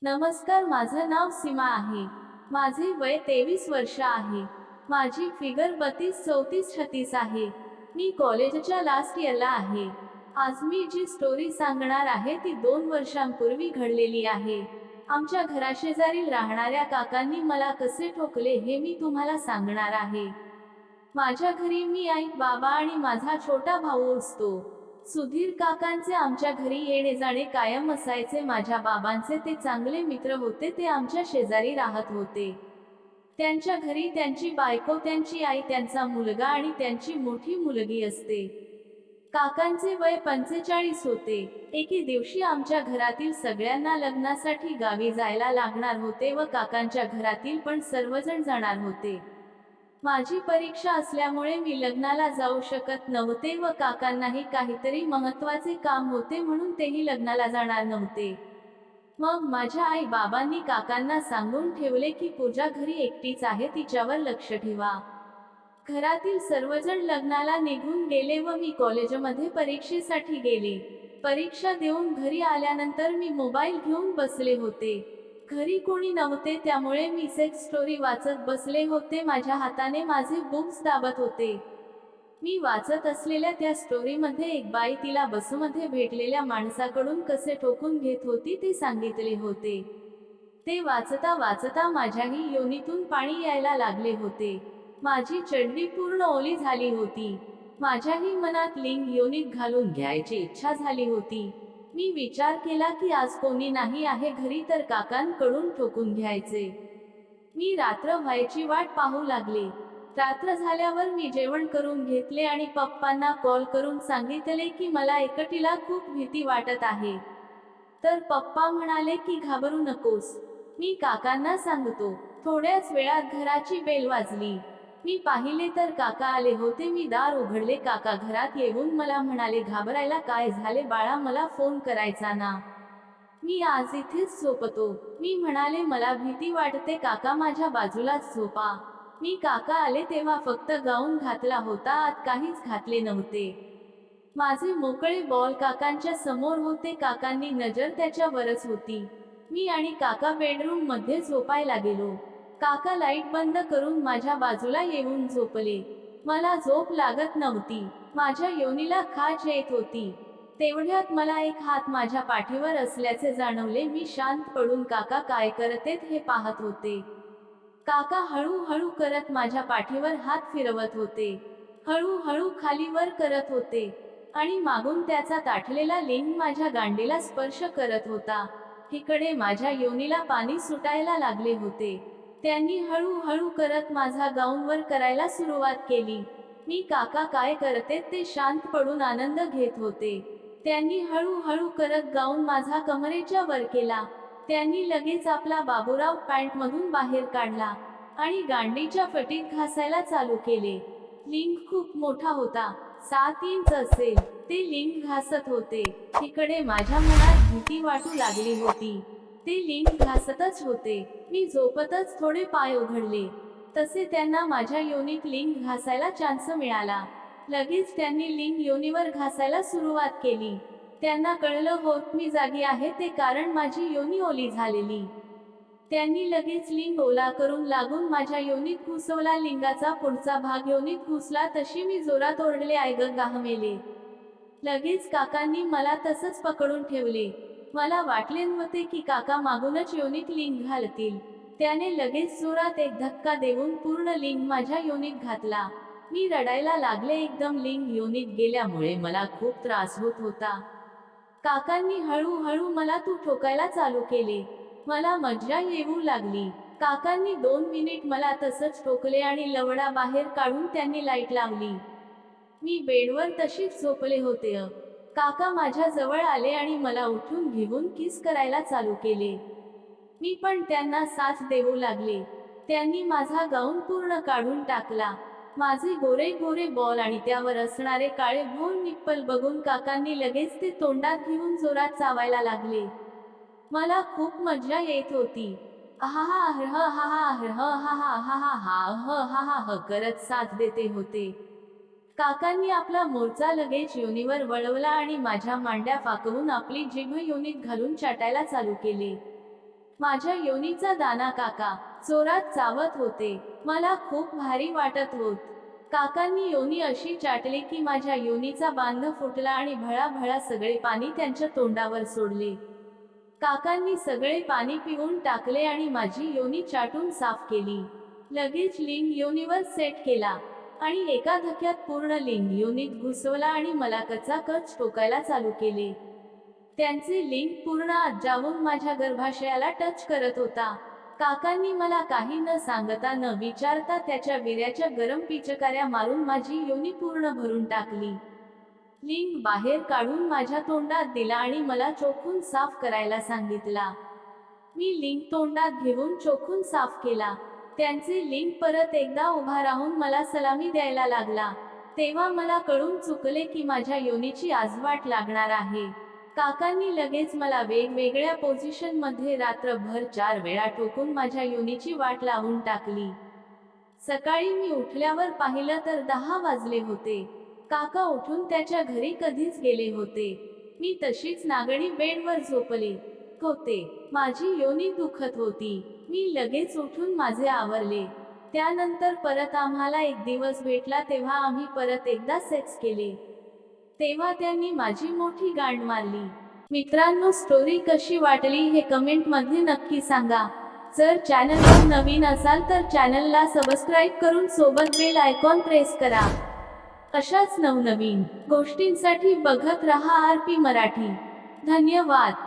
नमस्कार, माझं नाव सीमा आहे. माझे वय 23 वर्ष आहे. माझी फिगर 32, 34, 36 आहे. मी कॉलेजच्या लास्ट इयरला आहे. आज मी जी स्टोरी सांगणार आहे ती 2 वर्षांपूर्वी घडलेली आहे. आमच्या घराशेजारील राहणाऱ्या काकांनी मला कसे ठोकले हे मी तुम्हाला सांगणार आहे. माझ्या घरी मी, आई, बाबा आणि माझा छोटा भाऊ असतो. सुधीर काकांचे आमच्या घरी येणे जाणे कायम असायचे. माझ्या बाबांचे ते चांगले मित्र होते. ते आमच्या शेजारी राहत होते. त्यांच्या घरी त्यांची बायको, त्यांची आई, त्यांचा मुलगा आणि त्यांची मोठी मुलगी असते. काकांचे वय 45 होते. एके दिवशी आमच्या घरातील सगळ्यांना लग्नासाठी गावी जायला लागणार होते व काकांच्या घरातील पण सर्वजण जाणार होते. माझी परीक्षा असल्यामुळे मी लग्नाला जाऊ शकत नव्हते व काकांनाही काहीतरी महत्त्वाचे काम होते म्हणून तेही लग्नाला जाणार नव्हते. मग माझ्या आई बाबांनी काकांना सांगून ठेवले की पूजा घरी एकटीच आहे, तिच्यावर लक्ष ठेवा. घरातील सर्वजण लग्नाला निघून गेले व मी कॉलेजमध्ये परीक्षेसाठी गेले. परीक्षा देऊन घरी आल्यानंतर मी मोबाईल घेऊन बसले होते. घरी कोणी नव्हते, त्यामुळे मी सेक्स स्टोरी वाचत बसले होते. माझ्या हाताने माझे बुक्स दाबत होते. मी वाचत असलेल्या त्या स्टोरीमध्ये एक बाई तिला बसमध्ये भेटलेल्या माणसाकडून कसे ठोकून घेत होती ते सांगितले होते. ते वाचता वाचता माझ्याही योनीतून पाणी यायला लागले होते. माझी चड्डी पूर्ण ओली झाली होती. माझ्याही मनात लिंग योनीत घालून घ्यायची इच्छा झाली होती. मी विचार केला की आज कोणी नाही आहे घरी तर काकांकडून ठोकून घ्यायचे. मी रात्र व्हायची वाट पाहू लागले. रात्र झाल्यावर मी जेवण करून घेतले आणि पप्पांना कॉल करून सांगितले की मला एकटीला खूप भीती वाटत आहे. तर पप्पा म्हणाले की घाबरू नकोस, मी काकांना सांगतो. थोड्याच वेळात घराची बेल वाजली. मी पाहिले तर काका आले होते. मी दार उघडले. काका घरात येऊन मला म्हणाले, घाबरायला काय झाले बाळा, मला फोन करायचा ना, मी आज इथेच झोपतो. मी म्हणाले मला भीती वाटते. काका माझ्या बाजूलाच झोपा. मी काका आले तेव्हा फक्त गाऊन घातला होता, आत काहीच घातले नव्हते. माझे मोकळे बॉल काकांच्या समोर होते. काकांनी नजर त्याच्यावरच होती. मी आणि काका बेडरूम मध्ये झोपायला गेलो. काका लाईट बंद करून माझ्या बाजूला येऊन झोपले. मला झोप लागत नव्हती. माझ्या योनीला खाज येत होती. तेवढ्यात मला एक हात माझ्या पाठीवर असल्याचे जाणवले. मी शांत पडून काका काय करतेत हे पाहत होते. काका हळूहळू करत माझ्या पाठीवर हात फिरवत होते. हळूहळू खाली वर करत होते आणि मागून त्याचा ताठलेला लिंग माझ्या गांडीला स्पर्श करत होता. इकडे माझ्या योनीला पाणी सुटायला लागले होते. त्यांनी हळूहळू करत माझा गाऊन वर करायला सुरुवात केली. मी काका काय करते ते शांत पडून आनंद घेत होते. त्यांनी हळूहळू करत गाऊन माझा कमरेच्या वर केला. त्यांनी लगेच आपला बाबूराव पॅन्ट मधून बाहेर काढला आणि गांडीच्या फटीत घासायला चालू केले. लिंग खूप मोठा होता, 7 इंच असेल. ते लिंग घासत होते. तिकडे माझ्या मनात भीती वाटू लागली होती. ते लिंग घासतच होते. मी झोपतच थोडे पाय उघडले तसे त्यांना माझ्या योनीत लिंग घासायला चान्स मिळाला. लगेच त्यांनी लिंग योनीवर घासायला सुरुवात केली. त्यांना कळलं होत मी जागी आहे ते, कारण माझी योनी ओली झालेली. त्यांनी लगेच लिंग ओला करून लागून माझ्या योनीत घुसवला. लिंगाचा पुढचा भाग योनीत घुसला तशी मी जोरात ओरडले, आय ग गाहमेले. लगेच काकांनी मला तसंच पकडून ठेवले. मला वाटले नव्हते की काका मागूनच योनीत लिंग घालतील. त्याने लगेच जोरात एक धक्का देऊन पूर्ण लिंग माझ्या योनीत घातला. मी रडायला लागले. एकदम लिंग योनीत गेल्यामुळे मला खूप त्रास होत होता. काकांनी हळूहळू मला तू ठोकायला चालू केले. मला मज्जा येऊ लागली. काकांनी 2 मिनिट मला तसंच ठोकले आणि लवडा बाहेर काढून त्यांनी लाईट लावली. मी बेडवर तशीच झोपले होते. काका माझ्या जवळ आले आणि मला उठून घेऊन किस करायला चालू केले. मी पण त्यांना साथ देऊ लागले. त्यांनी माझा गाऊन पूर्ण काढून टाकला. माझे गोरे गोरे बॉल आणि त्यावर असणारे काळे भोर निप्पल बघून काकांनी लगेच ते तोंडात घेऊन जोरात चावायला लागले. मला खूप मज्जा येत होती. आहा ह हा हा ह हा हा हा हा ह हा हा ह करत साथ देते होते. काकांनी आपला मोर्चा लगेच योनीवर वळवला आणि माझ्या मांड्या फाकवून आपली जीभ योनीत घालून चाटायला चालू केले. माझ्या योनीचा दाना काका जोरात चावत होते. मला खूप भारी वाटत होत. काकांनी योनी अशी चाटली की माझ्या योनीचा बांध फुटला आणि भळाभळा सगळे पाणी त्यांच्या तोंडावर सोडले. काकांनी सगळे पाणी पिऊन टाकले आणि माझी योनी चाटून साफ केली. लगेच लिंग योनीवर सेट केला आणि एका धक्क्यात पूर्ण लिंग योनीत घुसवला आणि मला कचाकच टोकायला चालू केले. त्यांचे लिंग पूर्ण आत जाऊन माझ्या गर्भाशयाला टच करत होता. काकांनी मला काही न सांगता न विचारता त्याच्या विर्याच्या गरम पिचकाऱ्या मारून माझी योनी पूर्ण भरून टाकली. लिंग बाहेर काढून माझ्या तोंडात दिला आणि मला चोखून साफ करायला सांगितला. मी लिंग तोंडात घेऊन चोखून साफ केला. त्यांचे लिंग परत एकदा उभा राहून मला सलामी द्यायला लागला. तेव्हा मला कळून चुकले की माझ्या योनीची आज वाट लागणार आहे. काकांनी लगेच मला वेगवेगळ्या पोझिशन मध्ये रात्रभर 4 वेळा टोकून माझ्या योनीची वाट लावून टाकली. सकाळी मी उठल्यावर पाहिलं तर 10 वाजले होते. काका उठून त्याच्या घरी कधीच गेले होते. मी तशीच नागडी बेडवर झोपले होते. माझी योनी दुखत होती. मी लगेच उठून माझे आवरले. त्यानंतर परत आम्हाला एक दिवस भेटला तेव्हा आम्ही परत एकदा सेक्स केले. तेव्हा त्यांनी माझी मोठी गांड मारली. मित्रांनो, स्टोरी कशी वाटली हे कमेंट मध्ये नक्की सांगा. जर चॅनलवर नवीन असाल तर चॅनलला सबस्क्राईब करून सोबत बेल आयकॉन प्रेस करा. अशाच नवनवीन गोष्टींसाठी बघत रहा RP मराठी. धन्यवाद.